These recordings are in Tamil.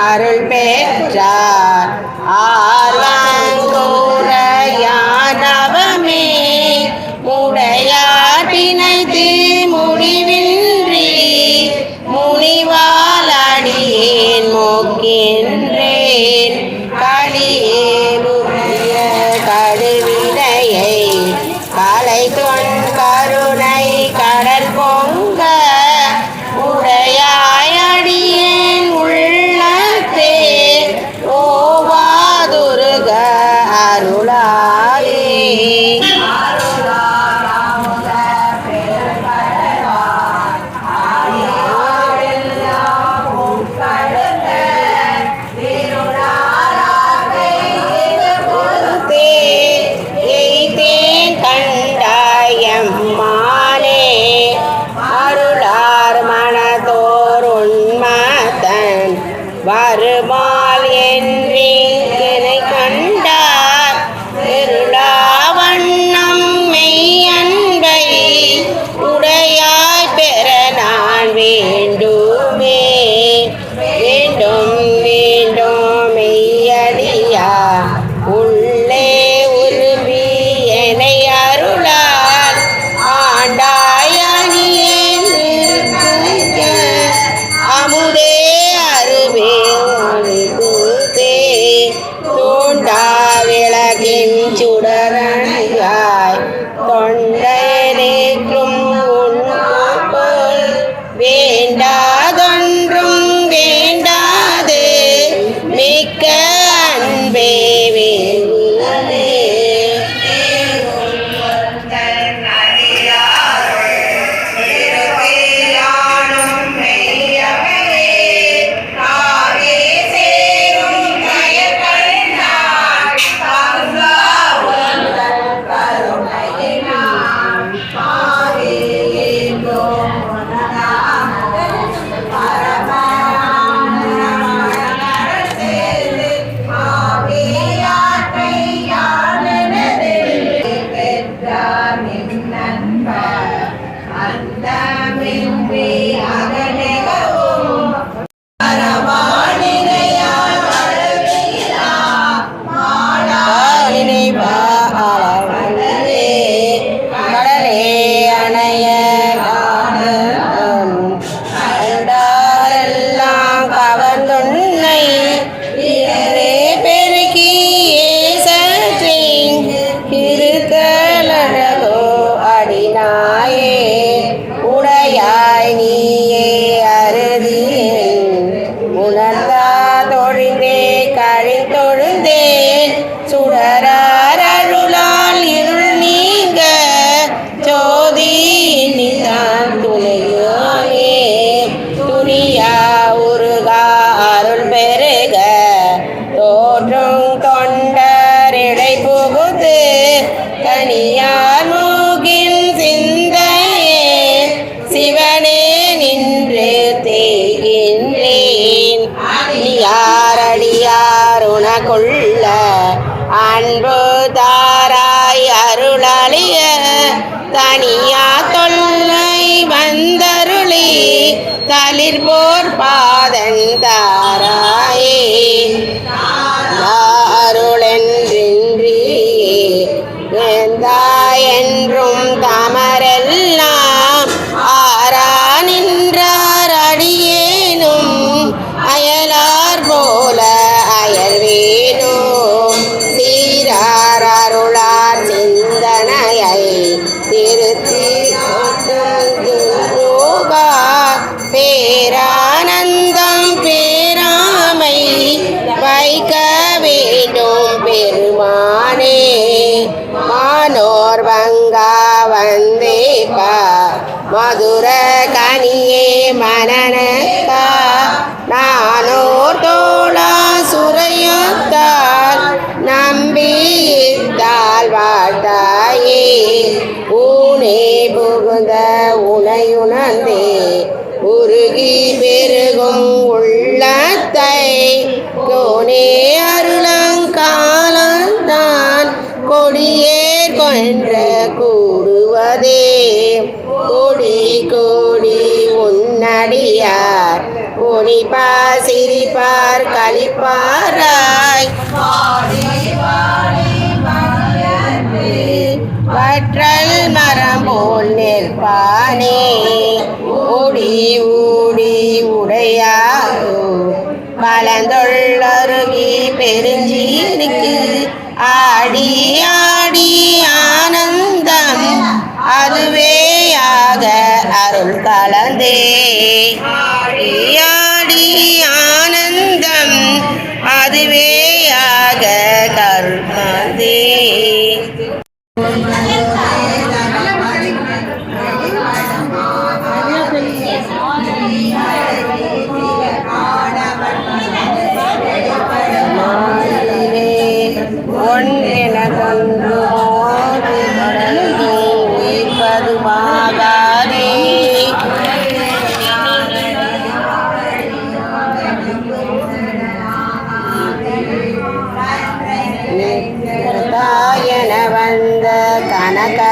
அருள் பெற்றார் ஆர்வங்கூரையானவமே முடையார் பிணைத்து முடிவின்றி முனிவாலடியேன் மோக்கின்றேன் களியேலுடைய கடுவிடையை கலை தொன் கருணை கடல் பொங்க உடையாயடியேன் உள்ளத்தே ஓவாதுருக அருளாயே வருமால் என்றே என்னை கண்டார் திருளாவண்ணம் மெய் அன்பை உடையாய் பெற நான் வேண்டுமே வேண்டும் வேண்டும் மெய்யடியா உள்ளே உருவி என்னை அருளால் ஆண்டாய் அணியேன் அமுதே விளக்கின் சுடரணியாய் தொண்டனேற்றும் உண்போல் வேண்டாதொன்றும் வேண்டாது மிக்க அன்பே வேண்டுமே சுடரருளால் இருள் நீங்க ஜோதி நிதான் துணையானே துணியா உருகா அருள் பெருக தோற்றும் தொண்டரிடை புகுது தனியார் மூகின் சிந்தையே சிவனே நின்று தேகின்றேன் யாரடியார் உனக்குள்ள அன்பு தாராய் அருளழிய தனியா தொல்லை வந்தருளி தளிர்போர் பாதன் தாராயே அருளென்றின்றி என்றும் தமரெல்லாம் ஆரா நின்றார் அடியேனும் அயலார் போல அயல்வேனோ சீரார் அருளார் சிந்தனையை திருத்தி யோகா பேரானந்தம் பேராமை வைக்க வேண்டும் பெருமானே மானோர் வங்கா வந்தேப்பா மதுர கனியே மனநக்கா நானோர் தோளா சுரைய கோனே அருளங்காலந்தான் கொடியேர் கொன்ற கூடுவதே கோடி கோடி உன்னடியார் ஒளிப்பார் சிரிப்பார் களிப்பாராய் வற்றல் மரம் போல் நிற்பானே ஓடி ஊடி உடையாரோ கலந்தொள்ளருவி பெருஞ்சீனுக்கு ஆடி ஆடி ஆனந்தம் அதுவேயாக அருள் கலந்தே ஆடி ஆனந்தம் அதுவேயாக கருள் கலந்தே. ஒன்றென கொன்று மோது கடந்து உயிர்ப்பதுமாகாதே தாயன வந்த கனகதுவாகாதே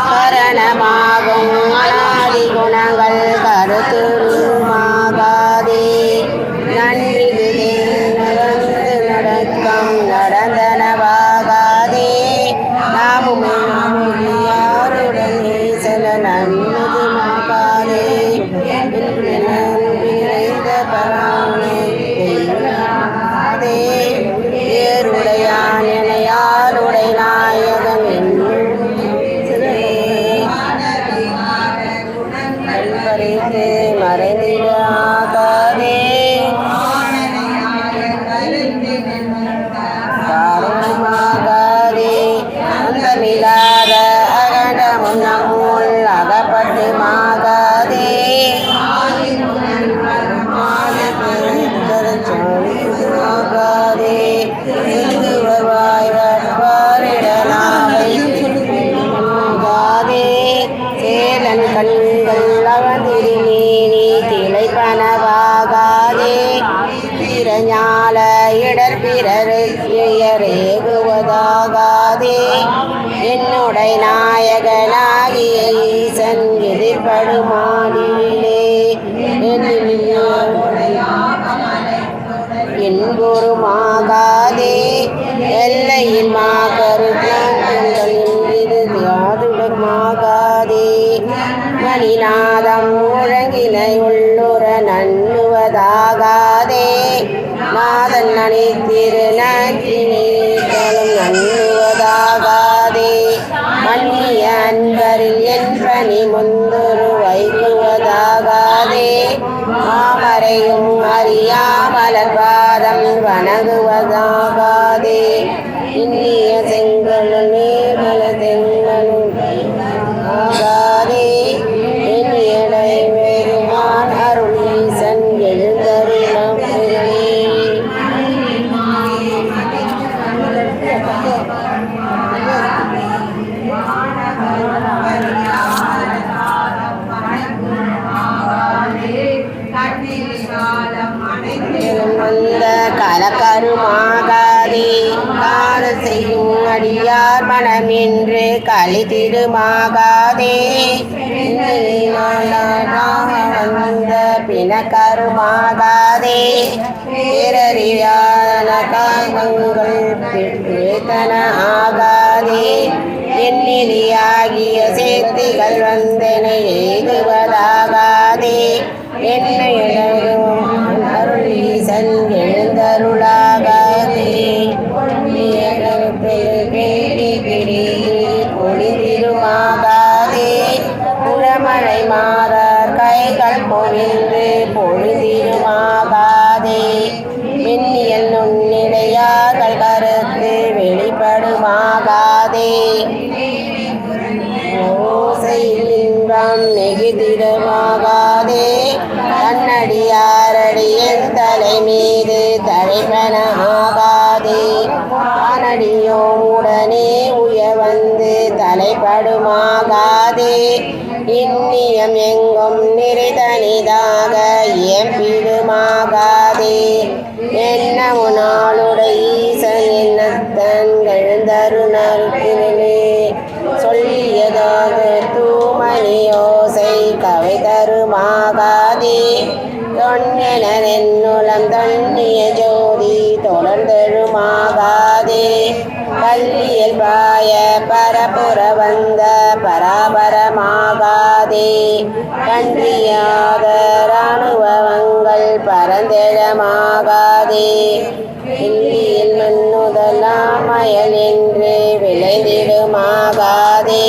கரணமாகும் அனாதி குணங்கள் கருத்துருமாகாதே நன்றிது நடந்து நடக்கம் நடந்தனவாகாதே நாமும் யாருடன் செல நன்மதுமாகாதே நிறைந்த பராதே ஏருடையான் என யாருடை நாயகன் பறித்து மறைந்திடாகாதே காரணமாகாதே அந்தமில்லாத அகண்டமும் நம்முள் அகப்பட்டு மாகாதே ஆகாதே இந்து வருவாய் வருவாரிடலாகாதே சேலன் கண்கள் அவன் திருமேனி திளைப்பனவாகாதே பிறஞால இடர் பிறருக்குயரேகுவதாகாதே என்னுடைய நாயகனாகிய ஈசன் எதிர்படுமானிலே என்பொருமாகாதே எல்லையில் மாகருமாகாதே மணிநாதம் முழங்கினை உள்ளுர நண்ணுவதாகாதே நாதன் நனித்திரு நற்றினீர்களும் நண்ணுவதாகாதே மன்னிய அன்பரில் என் பணி முந்தொரு வைக்குவதாகாதே மாமரையும் அறியாமலர் பாதம் வணங்குவதாகாதே இன்னிய செங்கலும் நீர்மல செங்கலும் ஆகாதே என்னியடை வெறுமான் அருள் ஈசன் எழுந்தருளம் வந்த கலக்கருமாகாதே காத செய்யும் அடியார் மனமென்று கலித்திருமாகாதே வந்த பிணக்கருமாகாதே பேரறியாத காகங்கள் பேத்தன ஆகாதே எண்ணிலியாகிய சேத்திகள் வந்தனை எய்துவதாகாதே என்னை அருள் ஈசன் எழுந்தருளாகாதே பொழிதிருமாகாதே புறமழை மாறார் கைகள் பொழிந்து பொழிதிருமாகாதே மின்னியல் நுண்ணிடையார்கள் கருத்து வெளிப்படுமாகாதே ஓசையில் இன்பம் மிகுதிரமாகாதே தன்னடியாரடியின் தலை மீது தரைப்பன ஆகாதே தானடியோம் உடனே உய வந்து தலைப்படுமாகாதே இன்னியம் எங்கும் நிறைதனிதாக இயம்பிடுமாகாதே என்ன முன்னாளுடைய ஈசன் என்னத்தன் எழுந்தருணர்கிறே சொல்லியதாக தூமணியோசை கவை தருமாகாதே தொன்னெனுலம் தொன்னிய ஜோதி தொடர்ந்தெழுமாகாதே பள்ளியில் பாய பரபுற வந்த பராபரமாகாதே கன்றியாத இராணுவங்கள் பரந்தெழமாகாதே இல்லியில் மண்ணுதலாமயல் என்று விளைந்திடுமாகாதே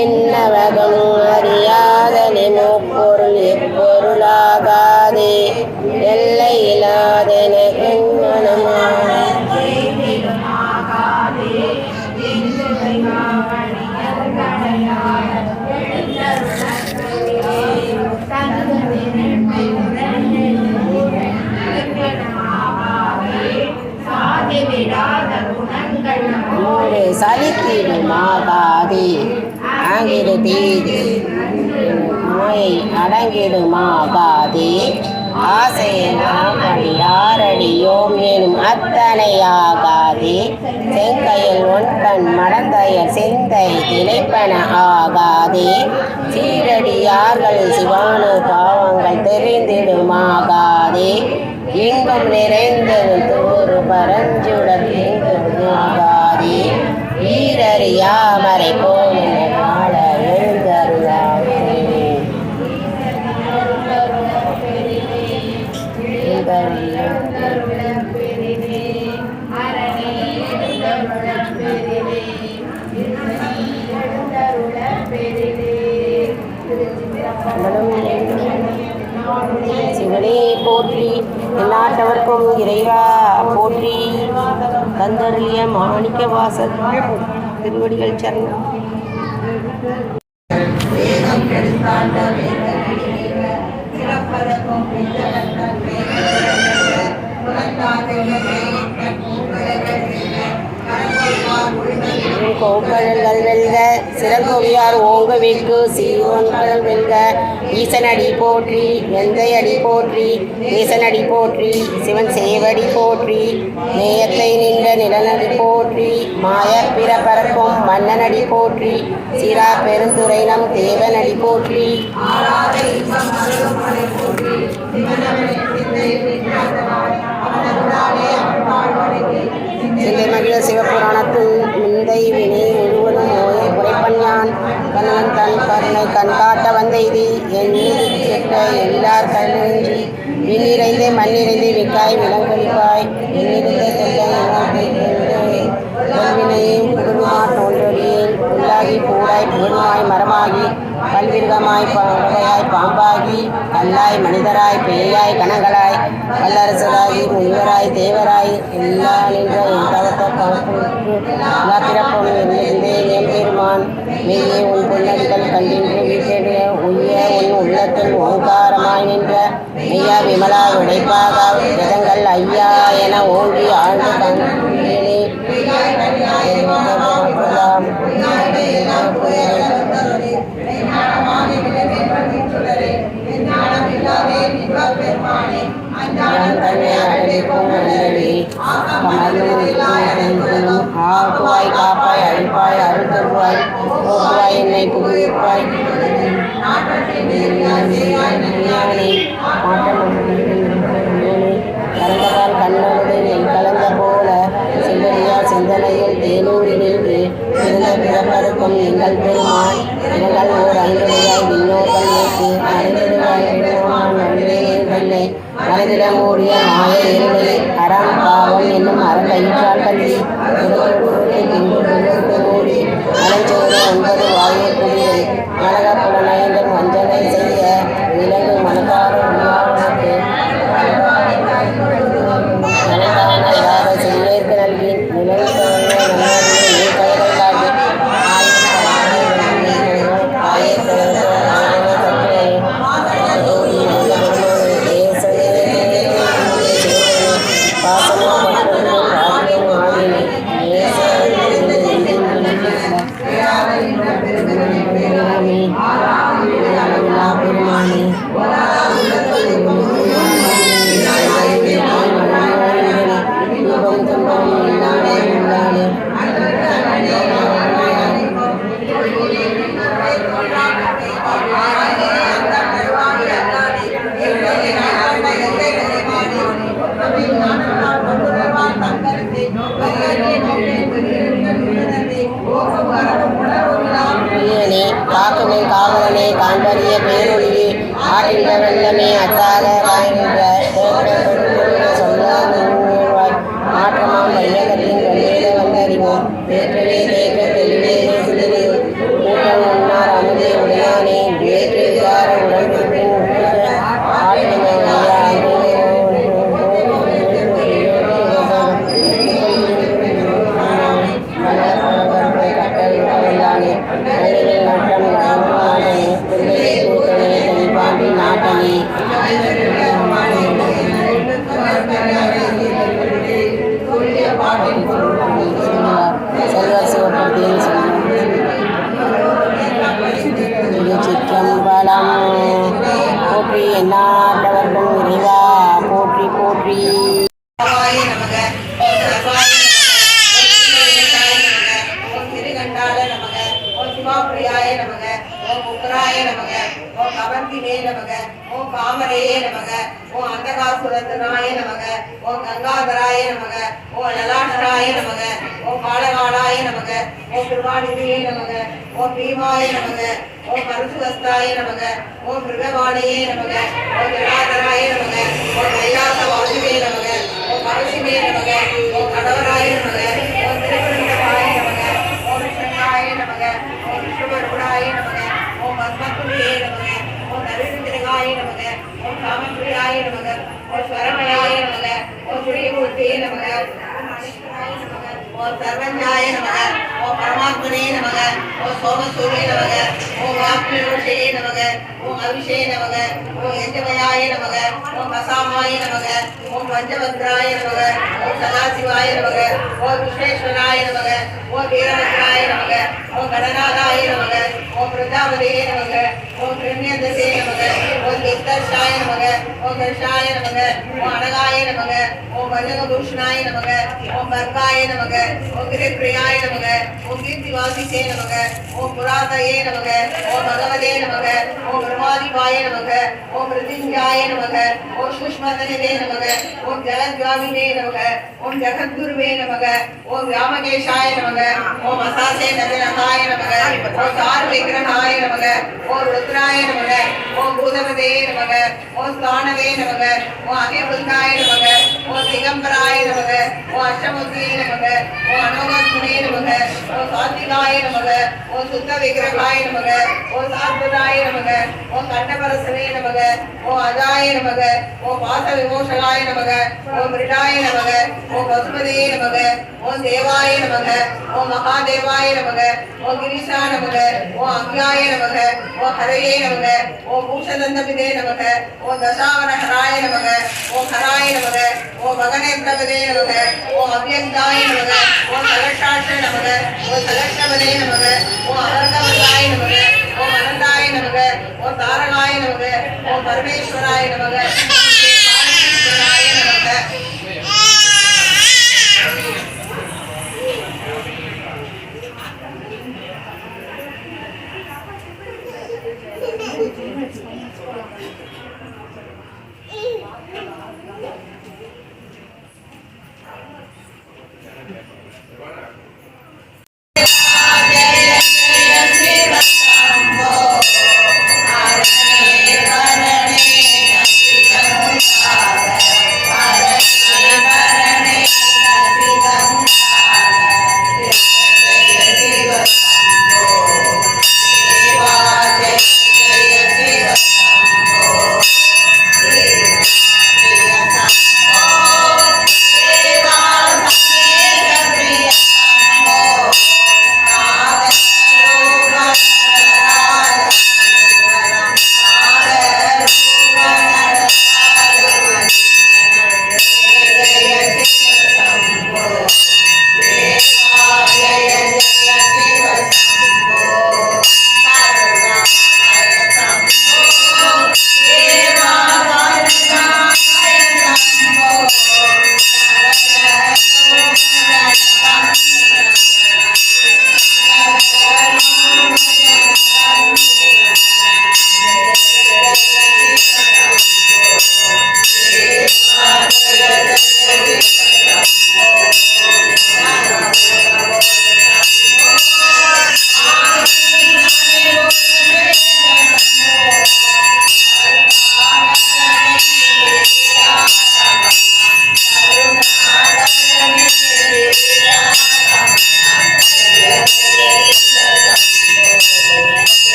என்னவகம் அறியாத நிமுப்பொருள் எப்பொருளாகாதே எல்லை இல்லாதென சலித்திடுமாகாதே ஆங்கிடு தீது நோயை அடங்கிடுமாகாதே ஆசையடி யாரடியோம் எனும் அத்தனையாகாதே செங்கையில் ஒன்கண் மடந்தையர் செந்தை திளைப்பன ஆகாதே சீரடியார்கள் சிவானு பாவங்கள் தெரிந்திடுமாகாதே எங்கும் நிறைந்தது தூறு பரஞ்சுடர் எங்குமாகாதே ஈரறியாமரை போல வாழ எழுந்தருளாகே சிவனே போற்றி எல்லாட்டவர்க்கும் இறைவா போற்றி கந்தருளிய மாணிக்க வாசல் திருவடிகள் சரணம். கோப்பழல்கள் வெல்க சிறங்கோவியார் ஓங்க வெக்கு சீரோன்கள் வெல்க ஈசனடி போற்றி எந்தையடி போற்றி ஈசனடி போற்றி சிவன் சேவடி போற்றி நேயத்தை நின்ற நிலனடி போற்றி மாய பிற பறக்கும் மன்னனடி போற்றி சிரா பெருந்துரை நம் தேவனடி போற்றி சிந்தை மகிழ சிவபுராணத்தில் முந்தை வினை முழுவதும் நோயை குறைப்பஞ்சான் கண்ணன் தன் கருணை கண்காட்ட வந்த இது எண்ணி கெட்ட எல்லார் கல்லின்றி விண்ணிறைந்து மண்ணிறைந்து விக்காய் விலங்கொழிப்பாய் எண்ணிருந்த செல்வினையும் புகழுமா தோன்றொழியேன் புல்லாகி பூடாய் புகழுமாய் மரமாகி பல்விருகமாய் பறவையாய் பாம்பாகி கல்லாய் மனிதராய் பேயாய் கணங்களாய் வல்லரசராகி முனிவராய் தேவராய் எல்லா நின்ற தவத்த கணக்கு எல்லா பிறப்பும் இருந்தே எம்பெருமான் மெய்யே உன் பொன்னடிகள் கண்டின்று வீட்டெடு உய்ய உன் உள்ளத்தில் ஓங்காரமாய் நின்ற மெய்யா விமலா உடைப்பாக விதங்கள் ஐயா என ஓங்கி ஆழ்ந்து கண்டேனே ஆக்குவாய் காப்பாய் அழிப்பாய் அருள் தருவாய் போக்குவாய் என்னை புகுவிப்பாய் கலந்ததால் கண்ணோடு நெல் கலந்த போல செல்லடியார் சிந்தனையில் தேனூரில் நின்று இருந்த பிறப்பருக்கும் எங்கள் பெருமான் எங்கள் ஓர் ஐந்துடையாய் விண்ணோர்கள் ஏற்று மறைந்திடுவாய் நன்றே மனதில மூடிய மாய இருளை அறம் பாவம் என்னும் அறக்கயிற்றால் கல்வி மூடி மலஞ்சோறு 9 வாயை குடியை மலக புலனயங்கள் வஞ்சனை செய்ய விலங்கு மனதார உருவாவதற்கு நலந்தான இல்லாத செல்வேற்கு நல்கி நிலவுத்தவங்க நன்னாடியை கயலாகி பாசனம் போற்றி. நமக ஓம் சர்வாய நமக ஓம் திருகண்டால நமக ஓம் சிவாபிரியாய நமக ஓம் உக்கராய நமக ஓம் கவர்த்தினே நமக ஓம் காமரேயே நமக ஓம் அந்தகாசுரந்தனாய நமக ஓம் கங்காதராய நமக ஓம் லலாஷராய நமக ஓம் பாலகாலாய நமக ஓம் திருவாணிதியே நமக ஓம் பீமாய நமக ஓம் பரசுவஸ்தாய நமக ஓம் மிருகவாணையே நமக ஓம் ஜடாதராய நமக ஓம் கைலாச வாசுவே நமக ஓம் பரசிவே நமக ஓம் கடவராய நமக ஓம் திருவருண்டாய நமக ஓம் விஷ்ணாய நமக ஓம் விஷ்ணுவருடாய நமக ஓம் பத்மகுலியே நமக ஓம் நவீந்திரகாய நமக ஓம் காமப்பிரியாய நமக ஓம் ஸ்வரமயாய நமக ஓம் ஸ்ரீமூர்த்தியே நமக ஓம் சர்வஞாய நமக ஓம் பரமாத்மனே நமக ஓம் சோமசூரிய நமக ஓம் வாக்நிருஷயே நமக ஓம் அபிஷே நமக ஓம் யஜ்ஞமயாய நமக ஓம் கசாமாய நமக ஓம் பஞ்சபத்ராய நமக ஓம் சதாசிவாய நமக ஓம் விஸ்வேஸ்வராய நமக ஓம் வீரபத்ராய நமக ஓம் கடநாதாய நமக ஓம் பிரஜாபதியே நமக ஓம் கிருண்யதசே நமக ஓம் துர்தர்ஷாய நமக ஓம் தர்ஷாய நமக ஓம் அனகாய நமக ஓம் வஜகபூஷணாய நமக ஓம் பர்காய நமக ஓம் கிரிப்பிரியாய நமக ஓம் கீர்த்திவாசிசே நமக ஓம் புராதயே நமக ஓம் பகவதே நமக ஓம் பிரமாதிபாய நமக ஓம் மிருத்யுஞ்சாய நமக ஓம் சுஷ்மதனே நமக ஓம் ஜகத்காமினே நமக ஓம் ஜகத்குருவே நமக ஓம் வியாமகேஷாய நமக ஓம் அசாசே நகரகாய நமக ஓம் சாரு விக்கிரகாய நமக ஓம் ருத்ராய நமக ஓம் பூதபதே நமக ஓம் ஸ்தானவே நமக ஓம் அகிபுந்தாய நமக ஓம் திகம்பராய நமக ஓம் அஷ்டமுத்தியே நமக ஓம் அனோகத்முனே நமக ஓம் சாத்விகாய நமக ஓம் சுத்த விக்கிரகாய நமக ஓம் சாத்வதாய நமக ஓம் கண்டபரசவே நமக ஓம் அஜாய நமக ஓம் பாச விமோஷகாய நமக ஓம் மிருடாய நமக ஓம் பசுபதியே நமக ஓம் தேவாய நமக ஓம் மகாதேவாய நமக ஓம் கிரீஷா நமக ஓம் அக்ஞாய நமக ஓம் ஹரயே நமக ஓம் பூஷதந்தபிதே நமக ஓம் தசாவனஹராய நமக ஓம் ஹராய நமக ஓம் மகனேந்திரபதே நமக ஓம் அவ்யக்தாய நமக ஓம் சலஷாட்ச நமக ஓம் சலஷபதே நமக ஓம் அமர்கவதாய நமக ஓம் அனந்தாய நமக ஓம் தாரகாய நமக ஓம் பரமேஸ்வராய நமக